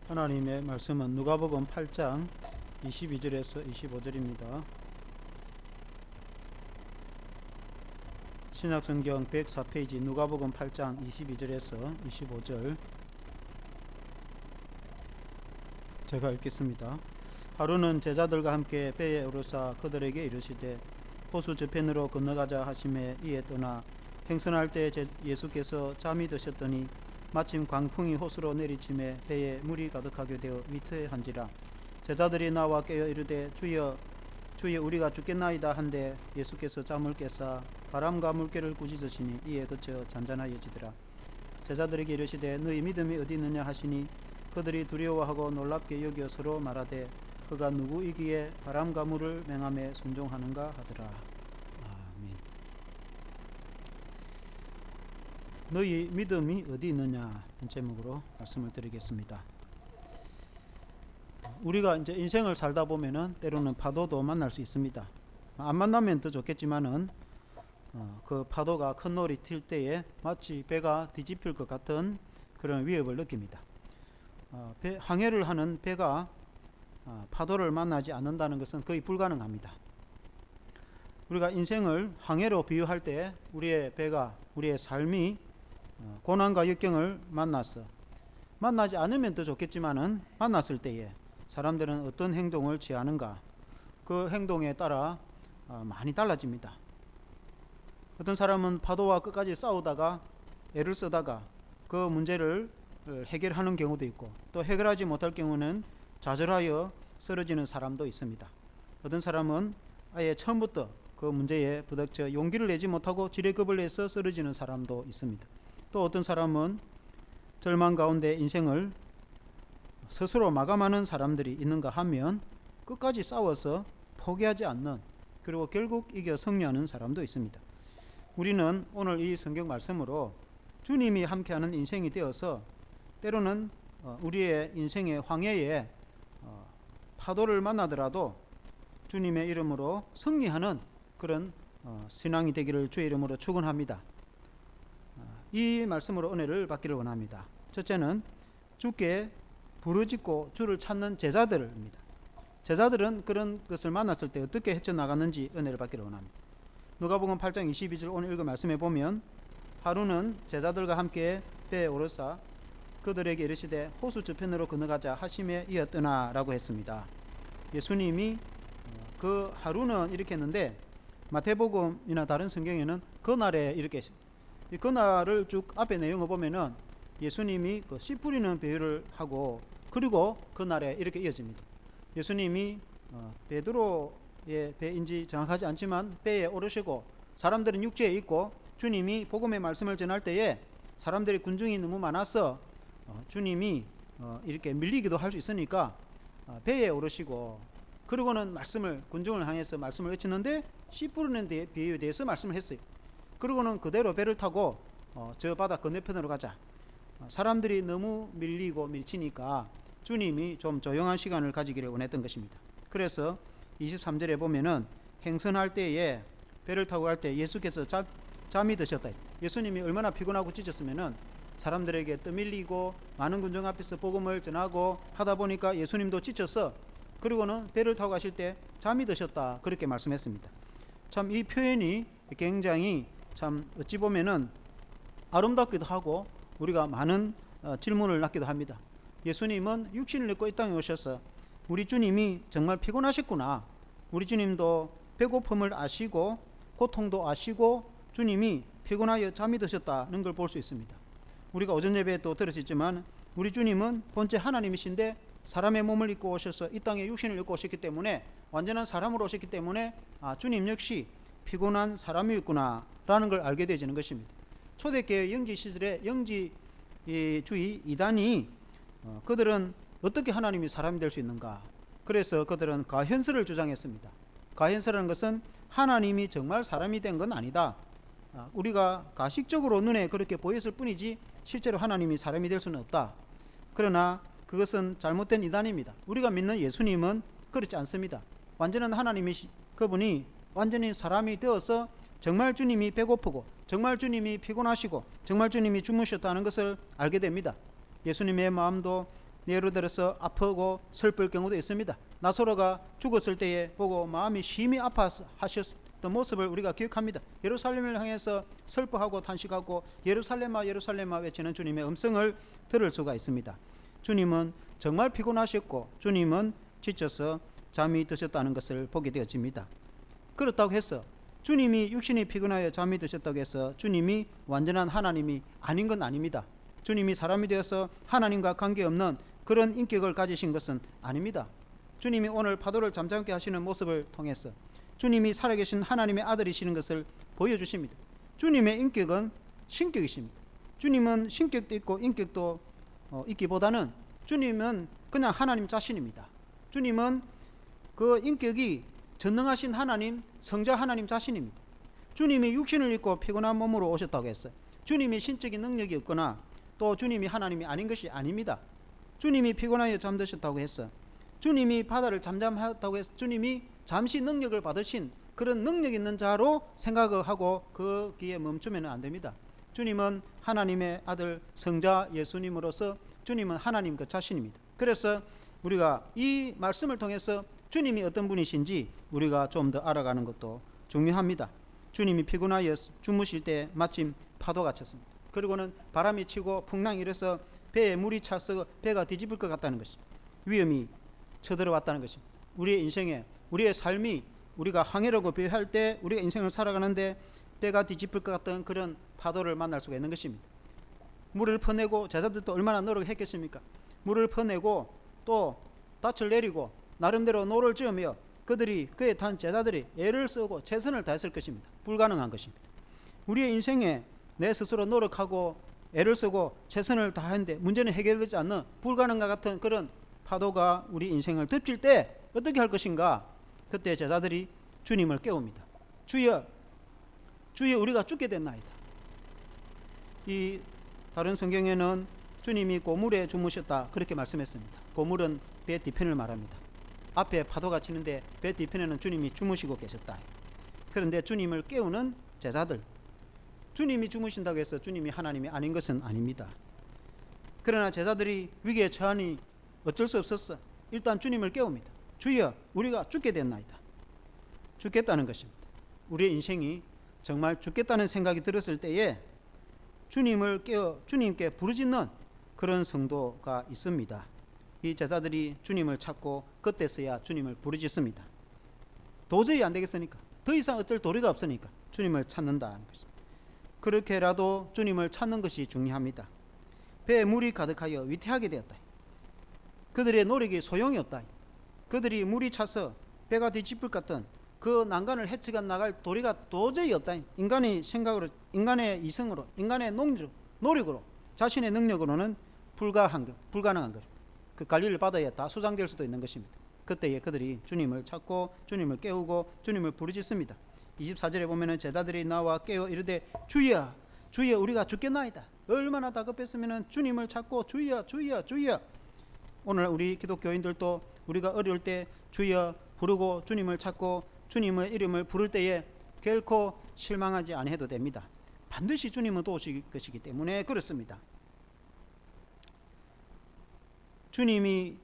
하나님의 말씀은 누가복음 8장 22절에서 25절입니다. 신약성경 104페이지 누가복음 8장 22절에서 25절 제가 읽겠습니다. 하루는 제자들과 함께 배에 오르사 그들에게 이르시되 호수 저편으로 건너가자 하심에 이에 떠나 행선할 때 예수께서 잠이 드셨더니 마침 광풍이 호수로 내리침에 배에 물이 가득하게 되어 위태한지라. 제자들이 나와 깨어 이르되 주여 주여 우리가 죽겠나이다 한데 예수께서 잠을 깨사 바람과 물결을 꾸짖으시니 이에 그쳐 잔잔하여지더라. 제자들에게 이르시되 너희 믿음이 어디 있느냐 하시니 그들이 두려워하고 놀랍게 여겨 서로 말하되 그가 누구이기에 바람과 물을 맹함에 순종하는가 하더라. 아멘. 너희 믿음이 어디 있느냐 제목으로 말씀을 드리겠습니다. 우리가 이제 인생을 살다 보면은 때로는 파도도 만날 수 있습니다. 안 만나면 더 좋겠지만은 그 파도가 큰 놀이 튈 때에 마치 배가 뒤집힐 것 같은 그런 위협을 느낍니다. 항해를 하는 배가 파도를 만나지 않는다는 것은 거의 불가능합니다. 우리가 인생을 항해로 비유할 때 우리의 배가 우리의 삶이 고난과 역경을 만나지 않으면 더 좋겠지만은 만났을 때에 사람들은 어떤 행동을 취하는가, 그 행동에 따라 많이 달라집니다. 어떤 사람은 파도와 끝까지 싸우다가 애를 쓰다가 그 문제를 해결하는 경우도 있고, 또 해결하지 못할 경우는 좌절하여 쓰러지는 사람도 있습니다. 어떤 사람은 아예 처음부터 그 문제에 부닥쳐 용기를 내지 못하고 지레급을 내서 쓰러지는 사람도 있습니다. 또 어떤 사람은 절망 가운데 인생을 스스로 마감하는 사람들이 있는가 하면 끝까지 싸워서 포기하지 않는, 그리고 결국 이겨 승리하는 사람도 있습니다. 우리는 오늘 이 성경 말씀으로 주님이 함께하는 인생이 되어서 때로는 우리의 인생의 황해에 파도를 만나더라도 주님의 이름으로 승리하는 그런 신앙이 되기를 주의 이름으로 축원합니다. 이 말씀으로 은혜를 받기를 원합니다. 첫째는 주께 부르짖고 주를 찾는 제자들입니다. 제자들은 그런 것을 만났을 때 어떻게 헤쳐나갔는지 은혜를 받기를 원합니다. 누가복음 8장 22절 오늘 읽은 말씀에 보면 하루는 제자들과 함께 배에 오르사 그들에게 이르시되 호수 저편으로 건너가자 하심에 이었더나 라고 했습니다. 예수님이 그 하루는 이렇게 했는데 마태복음이나 다른 성경에는 그날에 이렇게 했습니다. 이 그날을 쭉 앞에 내용을 보면은 예수님이 그 씨 뿌리는 비유를 하고 그리고 그날에 이렇게 이어집니다. 예수님이 베드로의 배인지 정확하지 않지만 배에 오르시고 사람들은 육지에 있고 주님이 복음의 말씀을 전할 때에 사람들이 군중이 너무 많아서 주님이 이렇게 밀리기도 할 수 있으니까 배에 오르시고 그리고는 군중을 향해서 말씀을 외치는데 씨 뿌리는 비유에 대해서 말씀을 했어요. 그리고는 그대로 배를 타고 저 바다 건너편으로 가자. 사람들이 너무 밀치니까 주님이 좀 조용한 시간을 가지기를 원했던 것입니다. 그래서 23절에 보면은 행선할 때에 배를 타고 갈 때 예수께서 잠이 드셨다. 예수님이 얼마나 피곤하고 지쳤으면은 사람들에게 떠밀리고 많은 군중 앞에서 복음을 전하고 하다 보니까 예수님도 지쳐서 그리고는 배를 타고 가실 때 잠이 드셨다 그렇게 말씀했습니다. 참 이 표현이 굉장히 참 어찌 보면은 아름답기도 하고 우리가 많은 질문을 낳기도 합니다. 예수님은 육신을 입고 이 땅에 오셔서 우리 주님이 정말 피곤하셨구나, 우리 주님도 배고픔을 아시고 고통도 아시고 주님이 피곤하여 잠이 드셨다는 걸 볼 수 있습니다. 우리가 오전 예배에 또 들었지만 우리 주님은 본체 하나님이신데 사람의 몸을 입고 오셔서 이 땅에 육신을 입고 오셨기 때문에 완전한 사람으로 오셨기 때문에 주님 역시 피곤한 사람이었구나 라는 걸 알게 되지는 것입니다. 초대교회 영지 시절에 영지주의 이단이 그들은 어떻게 하나님이 사람이 될 수 있는가, 그래서 그들은 가현설을 주장했습니다. 가현설이라는 것은 하나님이 정말 사람이 된 건 아니다, 우리가 가식적으로 눈에 그렇게 보였을 뿐이지 실제로 하나님이 사람이 될 수는 없다. 그러나 그것은 잘못된 이단입니다. 우리가 믿는 예수님은 그렇지 않습니다. 완전한 그분이 완전히 사람이 되어서 정말 주님이 배고프고 정말 주님이 피곤하시고 정말 주님이 주무셨다는 것을 알게 됩니다. 예수님의 마음도 예를 들어서 아프고 슬플 경우도 있습니다. 나사로가 죽었을 때에 보고 마음이 심히 아파하셨던 모습을 우리가 기억합니다. 예루살렘을 향해서 슬퍼하고 탄식하고 예루살렘아 예루살렘아 외치는 주님의 음성을 들을 수가 있습니다. 주님은 정말 피곤하셨고 주님은 지쳐서 잠이 드셨다는 것을 보게 되어집니다. 그렇다고 해서 주님이 육신이 피곤하여 잠이 드셨다고 해서 주님이 완전한 하나님이 아닌 건 아닙니다. 주님이 사람이 되어서 하나님과 관계없는 그런 인격을 가지신 것은 아닙니다. 주님이 오늘 파도를 잠잠케 하시는 모습을 통해서 주님이 살아계신 하나님의 아들이시는 것을 보여주십니다. 주님의 인격은 신격이십니다. 주님은 신격도 있고 인격도 있기보다는 주님은 그냥 하나님 자신입니다. 주님은 그 인격이 전능하신 하나님, 성자 하나님 자신입니다. 주님이 육신을 입고 피곤한 몸으로 오셨다고 했어요. 주님이 신적인 능력이 없거나 또 주님이 하나님이 아닌 것이 아닙니다. 주님이 피곤하여 잠드셨다고 했어. 주님이 바다를 잠잠하다고 해서 주님이 잠시 능력을 받으신 그런 능력 있는 자로 생각을 하고 거기에 멈추면 안 됩니다. 주님은 하나님의 아들 성자 예수님으로서 주님은 하나님 그 자신입니다. 그래서 우리가 이 말씀을 통해서 주님이 어떤 분이신지 우리가 좀 더 알아가는 것도 중요합니다. 주님이 피곤하여 주무실 때 마침 파도가 쳤습니다. 그리고는 바람이 치고 풍랑이 일어서 배에 물이 차서 배가 뒤집을 것 같다는 것이 위험이 쳐들어왔다는 것입니다. 우리의 인생에 우리의 삶이 우리가 항해라고 비유할 때 우리가 인생을 살아가는데 배가 뒤집을 것 같은 그런 파도를 만날 수가 있는 것입니다. 물을 퍼내고 제자들도 얼마나 노력했겠습니까? 물을 퍼내고 또 닻을 내리고 나름대로 노를 지으며 그들이 그에 탄 제자들이 애를 쓰고 최선을 다했을 것입니다. 불가능한 것입니다. 우리의 인생에 내 스스로 노력하고 애를 쓰고 최선을 다하는데 문제는 해결되지 않는 불가능과 같은 그런 파도가 우리 인생을 덮칠 때 어떻게 할 것인가? 그때 제자들이 주님을 깨웁니다. 주여, 주여 우리가 죽게 됐나이다. 이 다른 성경에는 주님이 고물에 주무셨다 그렇게 말씀했습니다. 고물은 배 뒤편을 말합니다. 앞에 파도가 치는데 배 뒤편에는 주님이 주무시고 계셨다. 그런데 주님을 깨우는 제자들, 주님이 주무신다고 해서 주님이 하나님이 아닌 것은 아닙니다. 그러나 제자들이 위기에 처하니 어쩔 수 없었어. 일단 주님을 깨웁니다. 주여 우리가 죽게 됐나이다. 죽겠다는 것입니다. 우리의 인생이 정말 죽겠다는 생각이 들었을 때에 주님을 깨워 주님께 부르짖는 그런 성도가 있습니다. 이 제자들이 주님을 찾고 그때서야 주님을 부르짖습니다. 도저히 안 되겠으니까, 더 이상 어쩔 도리가 없으니까 주님을 찾는다는 것입니다. 그렇게라도 주님을 찾는 것이 중요합니다. 배에 물이 가득하여 위태하게 되었다. 그들의 노력이 소용이 없다. 그들이 물이 차서 배가 뒤집을 것 같은 그 난간을 헤쳐가 나갈 도리가 도저히 없다. 인간의 생각으로, 인간의 이성으로, 인간의 노력으로, 자신의 능력으로는 불가능한 것. 그 관리를 받아야 다 수장될 수도 있는 것입니다. 그때에 그들이 주님을 찾고 주님을 깨우고 주님을 부르짖습니다. 24절에 보면은 제자들이 나와 깨어 이르되 주여 주여 우리가 죽겠나이다. 얼마나 다급했으면은 주님을 찾고 주여 주여 주여. 오늘 우리 기독교인들도 우리가 어려울 때 주여 부르고 주님을 찾고 주님의 이름을 부를 때에 결코 실망하지 않아도 됩니다. 반드시 주님은 도우실 것이기 때문에 그렇습니다. 주님이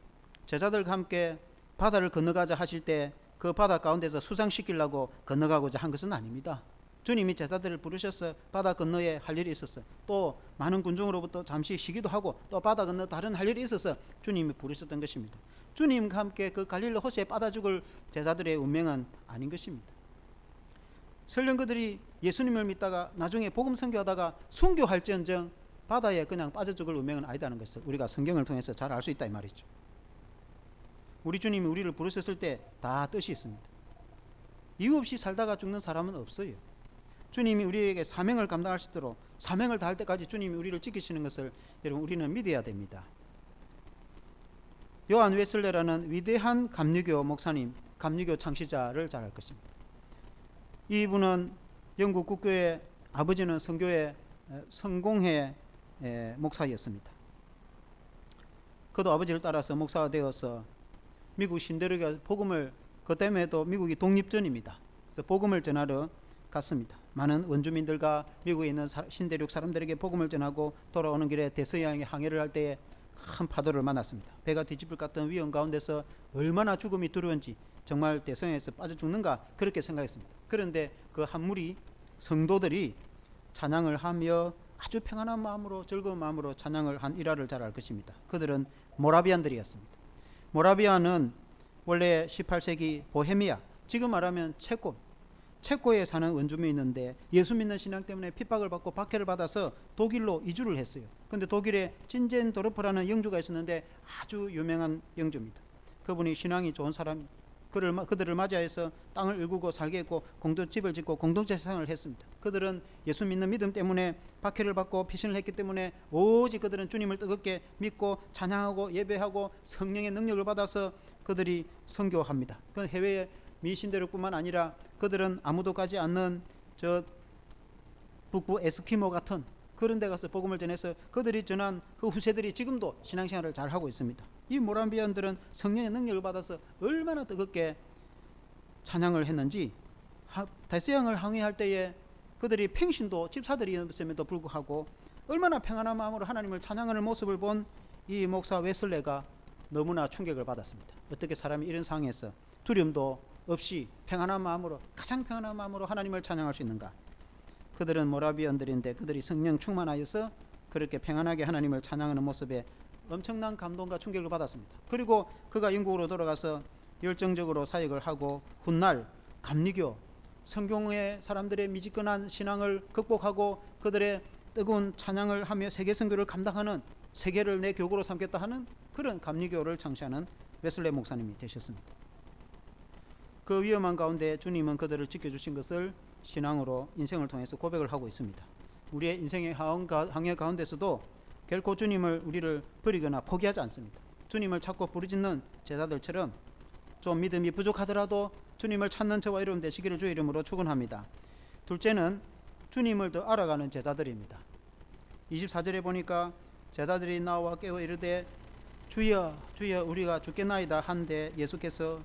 제자들과 함께 바다를 건너가자 하실 때 그 바다 가운데서 수상시키려고 건너가고자 한 것은 아닙니다. 주님이 제자들을 부르셔서 바다 건너에 할 일이 있었어요. 또 많은 군중으로부터 잠시 쉬기도 하고 또 바다 건너 다른 할 일이 있어서 주님이 부르셨던 것입니다. 주님과 함께 그 갈릴리 호수에 빠져 죽을 제자들의 운명은 아닌 것입니다. 설령 그들이 예수님을 믿다가 나중에 복음 선교하다가 순교할지언정 바다에 그냥 빠져 죽을 운명은 아니다는 것을 우리가 성경을 통해서 잘 알 수 있다 이 말이죠. 우리 주님이 우리를 부르셨을 때 다 뜻이 있습니다. 이유 없이 살다가 죽는 사람은 없어요. 주님이 우리에게 사명을 감당할 수 있도록 사명을 다할 때까지 주님이 우리를 지키시는 것을 여러분 우리는 믿어야 됩니다. 요한 웨슬레라는 위대한 감리교 목사님, 감리교 창시자를 잘 알 것입니다. 이분은 영국 국교의 아버지는 성교의 성공회 목사였습니다. 그도 아버지를 따라서 목사가 되어서 미국 신대륙에 복음을, 그 때문에 또 미국이 독립전입니다. 그래서 복음을 전하러 갔습니다. 많은 원주민들과 미국에 있는 신대륙 사람들에게 복음을 전하고 돌아오는 길에 대서양에 항해를 할 때에 큰 파도를 만났습니다. 배가 뒤집을 것 같은 위험 가운데서 얼마나 죽음이 두려운지, 정말 대성에서 빠져 죽는가 그렇게 생각했습니다. 그런데 그 한 무리 성도들이 찬양을 하며 아주 평안한 마음으로, 즐거운 마음으로 찬양을 한 일화를 잘 알 것입니다. 그들은 모라비안들이었습니다. 모라비안은 원래 18세기 보헤미아, 지금 말하면 체코에 사는 원주민이 있는데 예수 믿는 신앙 때문에 핍박을 받고 박해를 받아서 독일로 이주를 했어요. 근데 독일에 진젠도르프라는 영주가 있었는데 아주 유명한 영주입니다. 그분이 신앙이 좋은 사람, 그들을 맞이해서 땅을 일구고 살게 했고 공동집을 짓고 공동체 생활을 했습니다. 그들은 예수 믿는 믿음 때문에 박해를 받고 피신을 했기 때문에 오직 그들은 주님을 뜨겁게 믿고 찬양하고 예배하고 성령의 능력을 받아서 그들이 선교합니다. 그 해외에 미신대륙뿐만 아니라 그들은 아무도 가지 않는 저 북부 에스키모 같은 그런 데 가서 복음을 전해서 그들이 전한 그 후세들이 지금도 신앙생활을 잘 하고 있습니다. 이 모라비안들은 성령의 능력을 받아서 얼마나 뜨겁게 찬양을 했는지, 대서양을 항해할 때에 그들이 평신도 집사들이었음에도 불구하고 얼마나 평안한 마음으로 하나님을 찬양하는 모습을 본 이 목사 웨슬레가 너무나 충격을 받았습니다. 어떻게 사람이 이런 상황에서 두려움도 없이 평안한 마음으로, 가장 평안한 마음으로 하나님을 찬양할 수 있는가? 그들은 모라비안들인데 그들이 성령 충만하여서 그렇게 평안하게 하나님을 찬양하는 모습에 엄청난 감동과 충격을 받았습니다. 그리고 그가 영국으로 돌아가서 열정적으로 사역을 하고 훗날 감리교, 성경의 사람들의 미지근한 신앙을 극복하고 그들의 뜨거운 찬양을 하며 세계 선교를 감당하는, 세계를 내 교구로 삼겠다 하는 그런 감리교를 창시하는 웨슬레 목사님이 되셨습니다. 그 위험한 가운데 주님은 그들을 지켜주신 것을 신앙으로 인생을 통해서 고백을 하고 있습니다. 우리의 인생의 항해 가운데서도 결코 주님을, 우리를 버리거나 포기하지 않습니다. 주님을 찾고 부르짖는 제자들처럼 좀 믿음이 부족하더라도 주님을 찾는 저와 여러분 되시기를 주의 이름으로 축원합니다. 둘째는 주님을 더 알아가는 제자들입니다. 24절에 보니까 제자들이 나와 깨어 이르되 주여 주여 우리가 죽겠나이다 한데 예수께서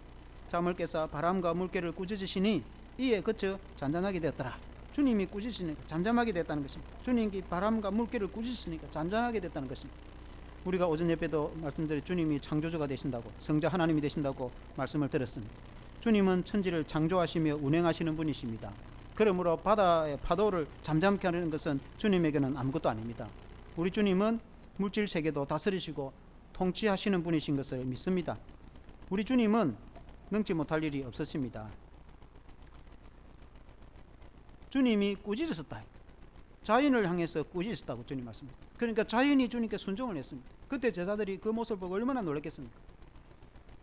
잠을 깨사 바람과 물결을 꾸짖으시니 이에 그쳐 잔잔하게 되었더라. 주님이 꾸짖으시니까 잠잠하게 됐다는 것입니다. 주님이 바람과 물결을 꾸짖으시니까 잠잠하게 됐다는 것입니다. 우리가 오전 예배도 말씀드린 주님이 창조주가 되신다고, 성자 하나님이 되신다고 말씀을 드렸습니다. 주님은 천지를 창조하시며 운행하시는 분이십니다. 그러므로 바다의 파도를 잠잠케 하는 것은 주님에게는 아무것도 아닙니다. 우리 주님은 물질 세계도 다스리시고 통치하시는 분이신 것을 믿습니다. 우리 주님은 능치 못할 일이 없으십니다. 주님이 꾸짖으셨다. 자연을 향해서 꾸짖으셨다고 주님 말씀합니다. 그러니까 자연이 주님께 순종을 했습니다. 그때 제자들이 그 모습을 보고 얼마나 놀랐겠습니까?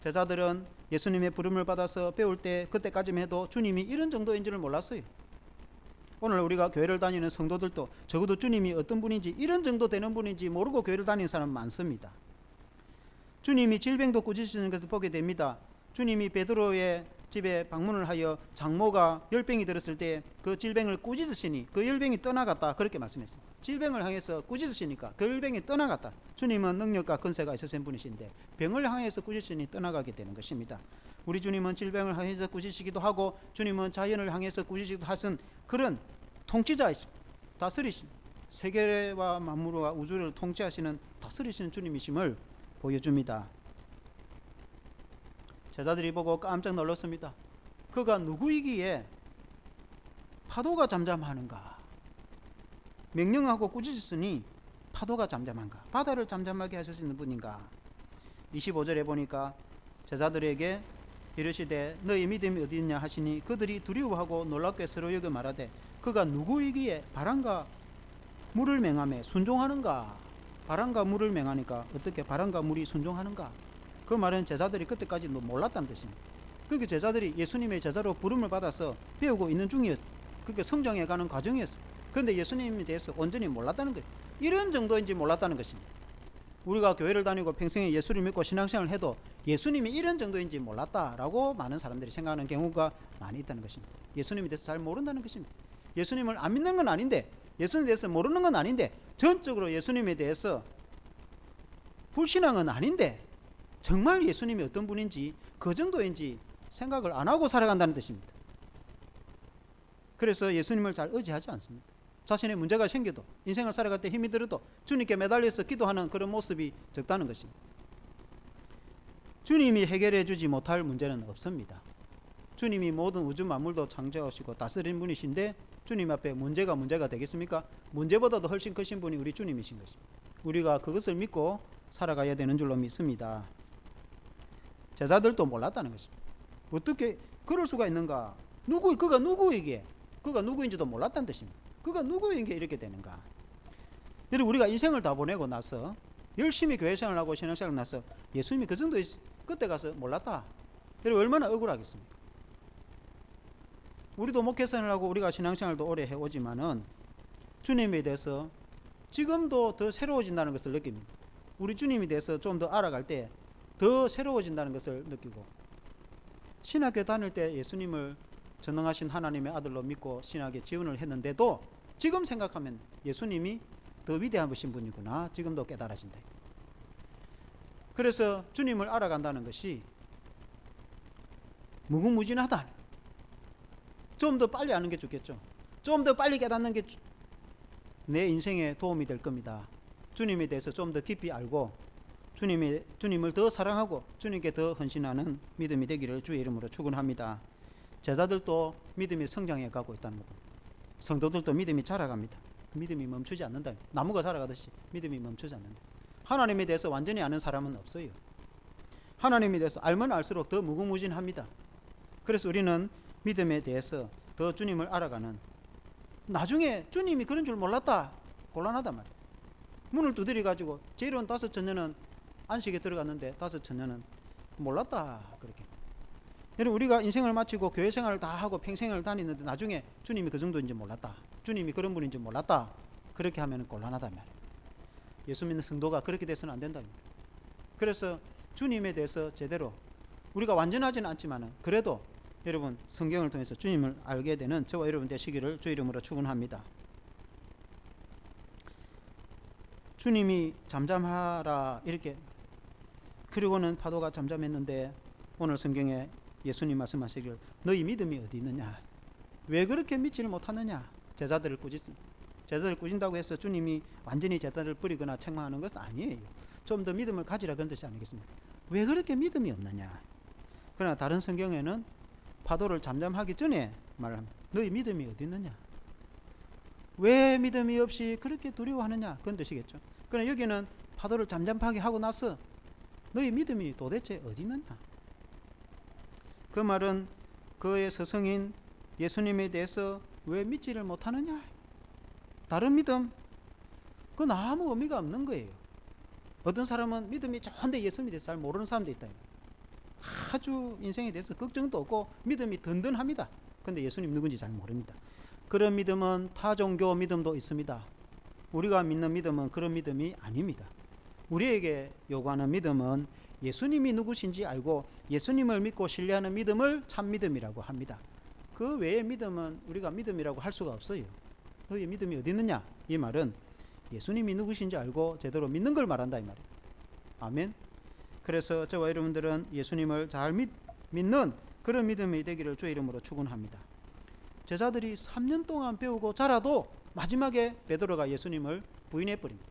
제자들은 예수님의 부름을 받아서 배울 때 그때까지만 해도 주님이 이런 정도인 줄을 몰랐어요. 오늘 우리가 교회를 다니는 성도들도 적어도 주님이 어떤 분인지, 이런 정도 되는 분인지 모르고 교회를 다니는 사람 많습니다. 주님이 질병도 꾸짖으시는 것을 보게 됩니다. 주님이 베드로의 집에 방문을 하여 장모가 열병이 들었을 때 그 질병을 꾸짖으시니 그 열병이 떠나갔다, 그렇게 말씀했습니다. 질병을 향해서 꾸짖으시니까 그 열병이 떠나갔다. 주님은 능력과 권세가 있으신 분이신데 병을 향해서 꾸짖으시니 떠나가게 되는 것입니다. 우리 주님은 질병을 향해서 꾸짖으시기도 하고 주님은 자연을 향해서 꾸짖으시기도 하신 그런 통치자이십니다. 다스리신, 세계와 만물과 우주를 통치하시는 다스리시는 주님이심을 보여줍니다. 제자들이 보고 깜짝 놀랐습니다. 그가 누구이기에 파도가 잠잠하는가? 명령하고 꾸짖으시니 파도가 잠잠한가? 바다를 잠잠하게 하실 수 있는 분인가? 25절에 보니까 제자들에게 이르시되 너희 믿음이 어디 있냐 하시니 그들이 두려워하고 놀랍게 서로 여겨 말하되 그가 누구이기에 바람과 물을 맹함에 순종하는가? 바람과 물을 맹하니까 어떻게 바람과 물이 순종하는가? 그 말은 제자들이 그때까지 몰랐다는 것입니다. 그러니까 제자들이 예수님의 제자로 부름을 받아서 배우고 있는 중이었, 그러니까 성장해 가는 과정이었어요. 그런데 예수님에 대해서 온전히 몰랐다는 거예요. 이런 정도인지 몰랐다는 것입니다. 우리가 교회를 다니고 평생에 예수를 믿고 신앙생활을 해도 예수님이 이런 정도인지 몰랐다라고 많은 사람들이 생각하는 경우가 많이 있다는 것입니다. 예수님에 대해서 잘 모른다는 것입니다. 예수님을 안 믿는 건 아닌데, 예수님에 대해서 모르는 건 아닌데, 전적으로 예수님에 대해서 불신앙은 아닌데 정말 예수님이 어떤 분인지 그 정도인지 생각을 안 하고 살아간다는 뜻입니다. 그래서 예수님을 잘 의지하지 않습니다. 자신의 문제가 생겨도 인생을 살아갈 때 힘이 들어도 주님께 매달려서 기도하는 그런 모습이 적다는 것입니다. 주님이 해결해 주지 못할 문제는 없습니다. 주님이 모든 우주 만물도 창조하시고 다스린 분이신데 주님 앞에 문제가 되겠습니까? 문제보다도 훨씬 크신 분이 우리 주님이신 것입니다. 우리가 그것을 믿고 살아가야 되는 줄로 믿습니다. 제자들도 몰랐다는 것입니다. 어떻게 그럴 수가 있는가? 그가 누구인지도 몰랐다는 뜻입니다. 그가 누구인 게 이렇게 되는가? 여러분, 우리가 인생을 다 보내고 나서 열심히 교회생활을 하고 신앙생활을 나서 예수님이 그 정도 그때 가서 몰랐다. 여러분, 얼마나 억울하겠습니까? 우리도 목회생활을 하고 우리가 신앙생활도 오래 해오지만은 주님에 대해서 지금도 더 새로워진다는 것을 느낍니다. 우리 주님에 대해서 좀 더 알아갈 때 더 새로워진다는 것을 느끼고, 신학교 다닐 때 예수님을 전능하신 하나님의 아들로 믿고 신학에 지원을 했는데도 지금 생각하면 예수님이 더 위대한 분이구나 지금도 깨달아진다. 그래서 주님을 알아간다는 것이 무궁무진하다. 좀 더 빨리 아는 게 좋겠죠. 좀 더 빨리 깨닫는 게 내 인생에 도움이 될 겁니다. 주님에 대해서 좀 더 깊이 알고 주님을 더 사랑하고 주님께 더 헌신하는 믿음이 되기를 주의 이름으로 축원합니다. 제자들도 믿음이 성장해 가고 있다는 것. 성도들도 믿음이 자라갑니다. 믿음이 멈추지 않는다. 나무가 자라가듯이 믿음이 멈추지 않는다. 하나님에 대해서 완전히 아는 사람은 없어요. 하나님에 대해서 알면 알수록 더 무궁무진합니다. 그래서 우리는 믿음에 대해서 더 주님을 알아가는, 나중에 주님이 그런 줄 몰랐다 곤란하단 말이에요. 문을 두드려 가지고 제일은 5처녀는 안식에 들어갔는데 5처녀는 몰랐다 그렇게. 여러분, 우리가 인생을 마치고 교회 생활을 다 하고 평생을 다니는데 나중에 주님이 그 정도인지 몰랐다, 주님이 그런 분인지 몰랐다, 그렇게 하면 곤란하단 말이에요. 예수 믿는 성도가 그렇게 돼서는 안 된다. 그래서 주님에 대해서 제대로, 우리가 완전하지는 않지만 그래도 여러분 성경을 통해서 주님을 알게 되는 저와 여러분 되시기를 주 이름으로 축원합니다. 주님이 잠잠하라 이렇게, 그리고는 파도가 잠잠했는데 오늘 성경에 예수님 말씀하시기를 너희 믿음이 어디 있느냐, 왜 그렇게 믿지를 못하느냐. 제자들을 꾸진다고 해서 주님이 완전히 제자들을 버리거나 책망하는 것은 아니에요. 좀 더 믿음을 가지라 그런 뜻이 아니겠습니까? 왜 그렇게 믿음이 없느냐. 그러나 다른 성경에는 파도를 잠잠하기 전에 말합니다. 너희 믿음이 어디 있느냐, 왜 믿음이 없이 그렇게 두려워하느냐, 그런 뜻이겠죠. 그러나 여기는 파도를 잠잠하게 하고 나서 너희 믿음이 도대체 어디 있느냐. 그 말은 그의 스승인 예수님에 대해서 왜 믿지를 못하느냐. 다른 믿음, 그건 아무 의미가 없는 거예요. 어떤 사람은 믿음이 좋은데 예수님에 대해서 잘 모르는 사람도 있다. 아주 인생에 대해서 걱정도 없고 믿음이 든든합니다. 그런데 예수님 누군지 잘 모릅니다. 그런 믿음은 타 종교 믿음도 있습니다. 우리가 믿는 믿음은 그런 믿음이 아닙니다. 우리에게 요구하는 믿음은 예수님이 누구신지 알고 예수님을 믿고 신뢰하는 믿음을 참 믿음이라고 합니다. 그 외의 믿음은 우리가 믿음이라고 할 수가 없어요. 너희 믿음이 어디 있느냐, 이 말은 예수님이 누구신지 알고 제대로 믿는 걸 말한다 이 말이에요. 아멘. 그래서 저와 여러분들은 예수님을 잘 믿는 그런 믿음이 되기를 주의 이름으로 축원합니다. 제자들이 3년 동안 배우고 자라도 마지막에 베드로가 예수님을 부인해버립니다.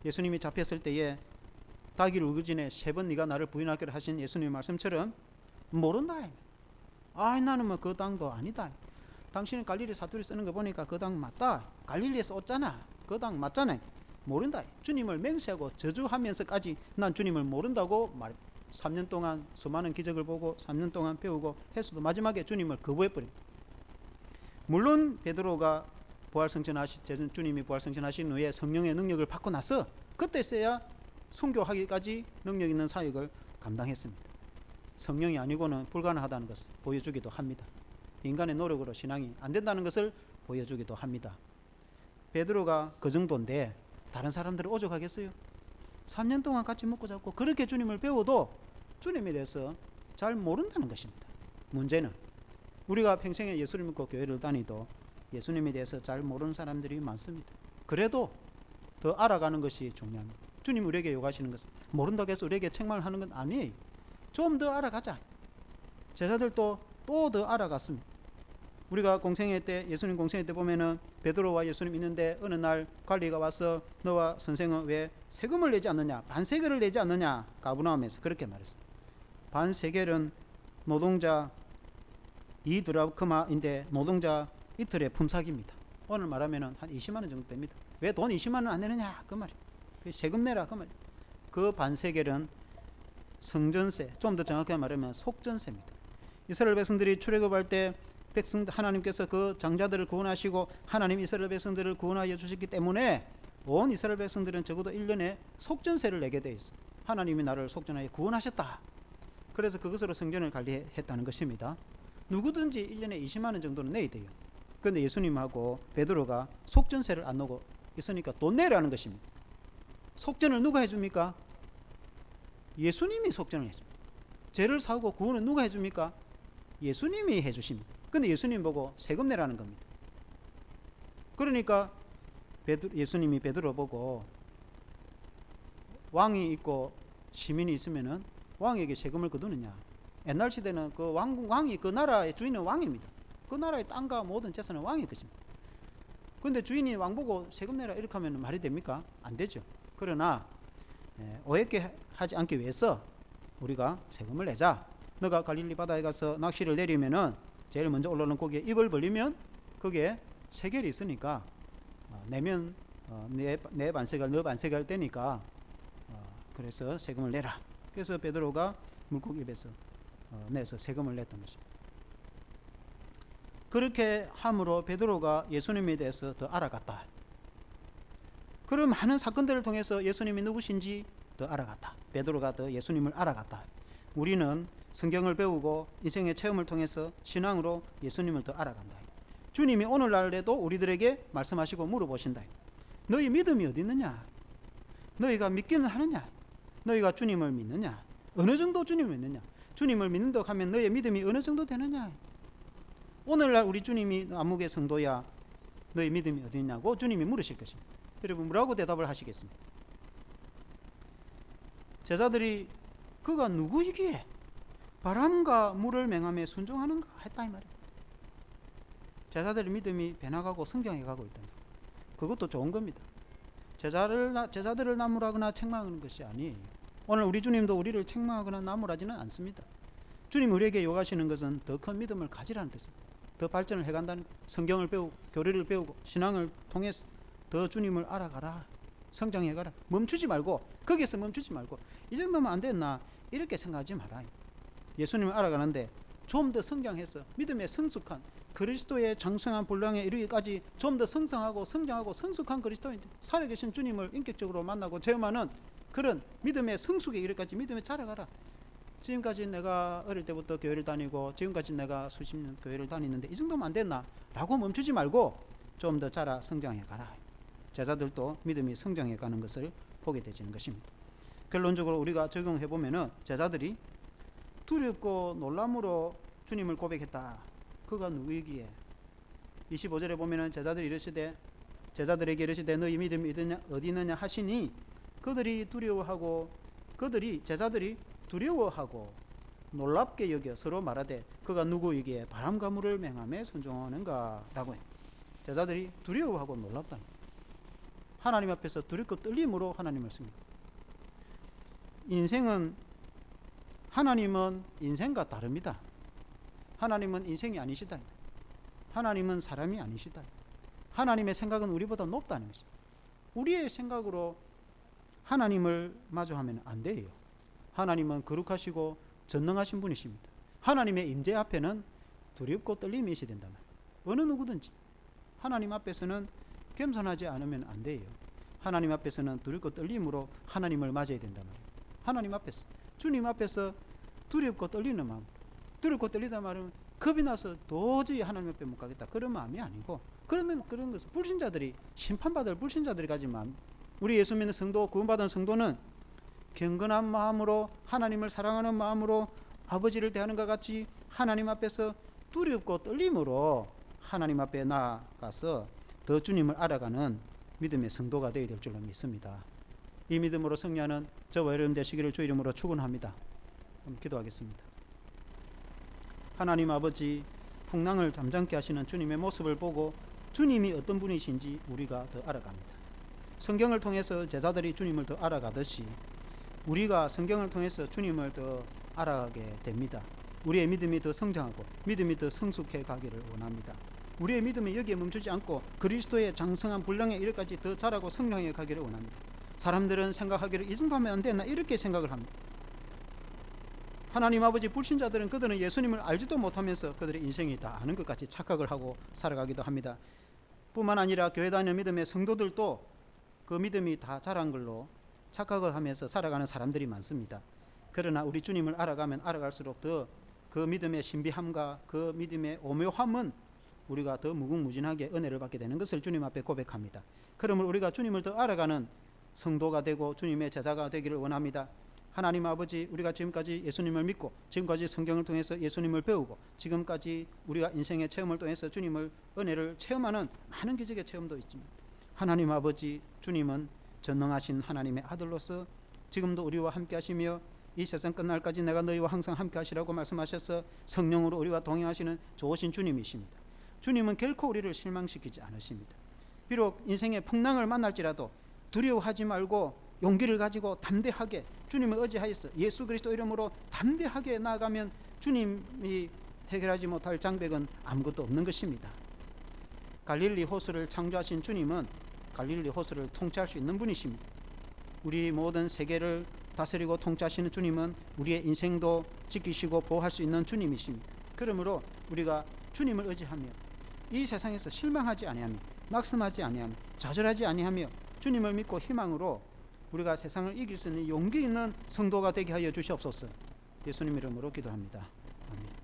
예수님이 잡혔을 때에 닭이 울기 전에 3번 네가 나를 부인하기로 하신 예수님의 말씀처럼 모른다. 나는 뭐 그 당도 아니다. 당신은 갈릴리 사투리 쓰는 거 보니까 그 당 맞다. 갈릴리에서 왔잖아. 그 당 맞잖아. 모른다. 주님을 맹세하고 저주하면서까지 난 주님을 모른다고 말. 3년 동안 수많은 기적을 보고 3년 동안 배우고 했어도 마지막에 주님을 거부해버립니다. 물론 베드로가 주님이 부활승천하신 후에 성령의 능력을 받고 나서 그때서야 순교하기까지 능력 있는 사역을 감당했습니다. 성령이 아니고는 불가능하다는 것을 보여주기도 합니다. 인간의 노력으로 신앙이 안 된다는 것을 보여주기도 합니다. 베드로가 그 정도인데 다른 사람들은 오죽하겠어요? 3년 동안 같이 먹고 잡고 그렇게 주님을 배워도 주님에 대해서 잘 모른다는 것입니다. 문제는 우리가 평생에 예수를 믿고 교회를 다니도 예수님에 대해서 잘 모르는 사람들이 많습니다. 그래도 더 알아가는 것이 중요합니다. 주님 우리에게 요구하시는 것은 모른다고 해서 우리에게 책망을 하는 건 아니에요. 좀 더 알아가자. 제자들도 또 더 알아갔습니다. 우리가 공생애 때, 예수님 공생애 때 보면은 베드로와 예수님 있는데 어느 날 관리가 와서 너와 선생은 왜 세금을 내지 않느냐, 반세겔을 내지 않느냐, 가브나움에서 그렇게 말했어요. 반세겔은 노동자 2드라크마인데 노동자 이틀의 품삯입니다. 오늘 말하면은 한 20만 원 정도 됩니다. 왜 돈 20만 원 안 내느냐 그 말이에요. 세금 내라 그 말이에요. 그 반세겔은 성전세, 좀 더 정확하게 말하면 속전세입니다. 이스라엘 백성들이 출애굽할 때 하나님께서 그 장자들을 구원하시고 하나님 이스라엘 백성들을 구원하여 주셨기 때문에 온 이스라엘 백성들은 적어도 1년에 속전세를 내게 돼 있어요. 하나님이 나를 속전하여 구원하셨다. 그래서 그것으로 성전을 관리했다는 것입니다. 누구든지 1년에 20만 원 정도는 내야 돼요. 그런데 예수님하고 베드로가 속전세를 안 내고 있으니까 돈 내라는 것입니다. 속전을 누가 해줍니까? 예수님이 속전을 해줍니다. 죄를 사고 구원은 누가 해줍니까? 예수님이 해주십니다. 근데 예수님 보고 세금 내라는 겁니다. 그러니까 예수님이 베드로 보고 왕이 있고 시민이 있으면은 왕에게 세금을 거두느냐. 옛날 시대는 그 왕이 그 나라의 주인은 왕입니다. 그 나라의 땅과 모든 재산은 왕의 것입니다. 근데 주인이 왕 보고 세금 내라 이렇게 하면 말이 됩니까? 안 되죠. 그러나 오해게 하지 않기 위해서 우리가 세금을 내자. 너가 갈릴리 바다에 가서 낚시를 내리면은 제일 먼저 올라오는 고기에 입을 벌리면 그게 세겔이 있으니까 내면 내 반세겔 너 반세겔 되니까 그래서 세금을 내라. 그래서 베드로가 물고기 입에서 내서 세금을 냈던 것입니다. 그렇게 함으로 베드로가 예수님에 대해서 더 알아갔다. 그런 많은 사건들을 통해서 예수님이 누구신지 더 알아갔다. 베드로가 더 예수님을 알아갔다. 우리는 성경을 배우고 인생의 체험을 통해서 신앙으로 예수님을 더 알아간다. 주님이 오늘날에도 우리들에게 말씀하시고 물어보신다. 너희 믿음이 어디 있느냐? 너희가 믿기는 하느냐? 너희가 주님을 믿느냐? 어느 정도 주님을 믿느냐? 주님을 믿는다고 하면 너희의 믿음이 어느 정도 되느냐? 오늘날 우리 주님이 아무개 성도야 너희 믿음이 어디 있냐고 주님이 물으실 것입니다. 여러분 뭐라고 대답을 하시겠습니까? 제자들이 그가 누구이기에 바람과 물을 맹함에 순종하는가 했다 이 말이에요. 제자들의 믿음이 배나가고 성경에 가고 있다. 그것도 좋은 겁니다. 제자들을 나무라거나 책망하는 것이 아니에요. 오늘 우리 주님도 우리를 책망하거나 나무라지는 않습니다. 주님 우리에게 요구하시는 것은 더 큰 믿음을 가지라는 뜻입니다. 더 발전을 해간다는 성경을 배우고 교리를 배우고 신앙을 통해서 더 주님을 알아가라. 성장해가라. 멈추지 말고 거기에서 멈추지 말고 이 정도면 안 됐나 이렇게 생각하지 마라. 예수님을 알아가는데 좀 더 성장해서 믿음의 성숙한 그리스도의 장성한 분량에 이르기까지 좀 더 성장하고 성장하고 성숙한 그리스도인 살아계신 주님을 인격적으로 만나고 체험하는 그런 믿음의 성숙에 이르기까지 믿음에 자라가라. 지금까지 내가 어릴 때부터 교회를 다니고 지금까지 내가 수십 년 교회를 다니는데 이 정도면 안 됐나? 라고 멈추지 말고 좀 더 자라 성장해 가라. 제자들도 믿음이 성장해 가는 것을 보게 되는 것입니다. 결론적으로 우리가 적용해 보면은 제자들이 두렵고 놀람으로 주님을 고백했다. 그가 누구이기에 25절에 보면은 제자들에게 이르시되 너희 믿음이 어디 있느냐 하시니 제자들이 두려워하고 놀랍게 여겨 서로 말하되 그가 누구이기에 바람과 물을 맹함에 순종하는가 라고 해. 제자들이 두려워하고 놀랍다. 하나님 앞에서 두렵고 떨림으로 하나님을 씁니다. 하나님은 인생과 다릅니다. 하나님은 인생이 아니시다. 하나님은 사람이 아니시다. 하나님의 생각은 우리보다 높다는 것입니다. 우리의 생각으로 하나님을 마주하면 안 돼요. 하나님은 거룩하시고 전능하신 분이십니다. 하나님의 임재 앞에는 두렵고 떨림이 있어야 된다 말이에요. 어느 누구든지 하나님 앞에서는 겸손하지 않으면 안 돼요. 하나님 앞에서는 두렵고 떨림으로 하나님을 맞아야 된다 말이에요. 하나님 앞에서 주님 앞에서 두렵고 떨리는 마음, 두렵고 떨리다 말하면 겁이 나서 도저히 하나님 앞에 못 가겠다 그런 마음이 아니고 그런 것은 불신자들이 심판받을 불신자들이 가진 마음. 우리 예수 믿는 성도 구원받은 성도는 경건한 마음으로 하나님을 사랑하는 마음으로 아버지를 대하는 것 같이 하나님 앞에서 두렵고 떨림으로 하나님 앞에 나아가서 더 주님을 알아가는 믿음의 성도가 되어야 될 줄로 믿습니다. 이 믿음으로 승리하는 저와 여러분 되시기를 주 이름으로 축원합니다. 기도하겠습니다. 하나님 아버지 풍랑을 잠잠케 하시는 주님의 모습을 보고 주님이 어떤 분이신지 우리가 더 알아갑니다. 성경을 통해서 제자들이 주님을 더 알아가듯이 우리가 성경을 통해서 주님을 더 알아가게 됩니다. 우리의 믿음이 더 성장하고 믿음이 더 성숙해 가기를 원합니다. 우리의 믿음이 여기에 멈추지 않고 그리스도의 장성한 분량에 이르기까지 더 자라고 성장해 가기를 원합니다. 사람들은 생각하기를 이 정도 하면 안 되나 이렇게 생각을 합니다. 하나님 아버지 불신자들은 그들은 예수님을 알지도 못하면서 그들의 인생이 다 아는 것 같이 착각을 하고 살아가기도 합니다. 뿐만 아니라 교회 다니는 믿음의 성도들도 그 믿음이 다 자란 걸로 착각을 하면서 살아가는 사람들이 많습니다. 그러나 우리 주님을 알아가면 알아갈수록 더 그 믿음의 신비함과 그 믿음의 오묘함은 우리가 더 무궁무진하게 은혜를 받게 되는 것을 주님 앞에 고백합니다. 그러므로 우리가 주님을 더 알아가는 성도가 되고 주님의 제자가 되기를 원합니다. 하나님 아버지, 우리가 지금까지 예수님을 믿고 지금까지 성경을 통해서 예수님을 배우고 지금까지 우리가 인생의 체험을 통해서 주님을 은혜를 체험하는 많은 기적의 체험도 있지만 하나님 아버지, 주님은 전능하신 하나님의 아들로서 지금도 우리와 함께 하시며 이 세상 끝날까지 내가 너희와 항상 함께 하시라고 말씀하셔서 성령으로 우리와 동행하시는 좋으신 주님이십니다. 주님은 결코 우리를 실망시키지 않으십니다. 비록 인생의 풍랑을 만날지라도 두려워하지 말고 용기를 가지고 담대하게 주님을 의지하여서 예수 그리스도 이름으로 담대하게 나아가면 주님이 해결하지 못할 장벽은 아무것도 없는 것입니다. 갈릴리 호수를 창조하신 주님은 갈릴리 호수를 통치할 수 있는 분이십니다. 우리 모든 세계를 다스리고 통치하시는 주님은 우리의 인생도 지키시고 보호할 수 있는 주님이십니다. 그러므로 우리가 주님을 의지하며 이 세상에서 실망하지 아니하며 낙심하지 아니하며 좌절하지 아니하며 주님을 믿고 희망으로 우리가 세상을 이길 수 있는 용기 있는 성도가 되게 하여 주시옵소서. 예수님 이름으로 기도합니다. 아멘.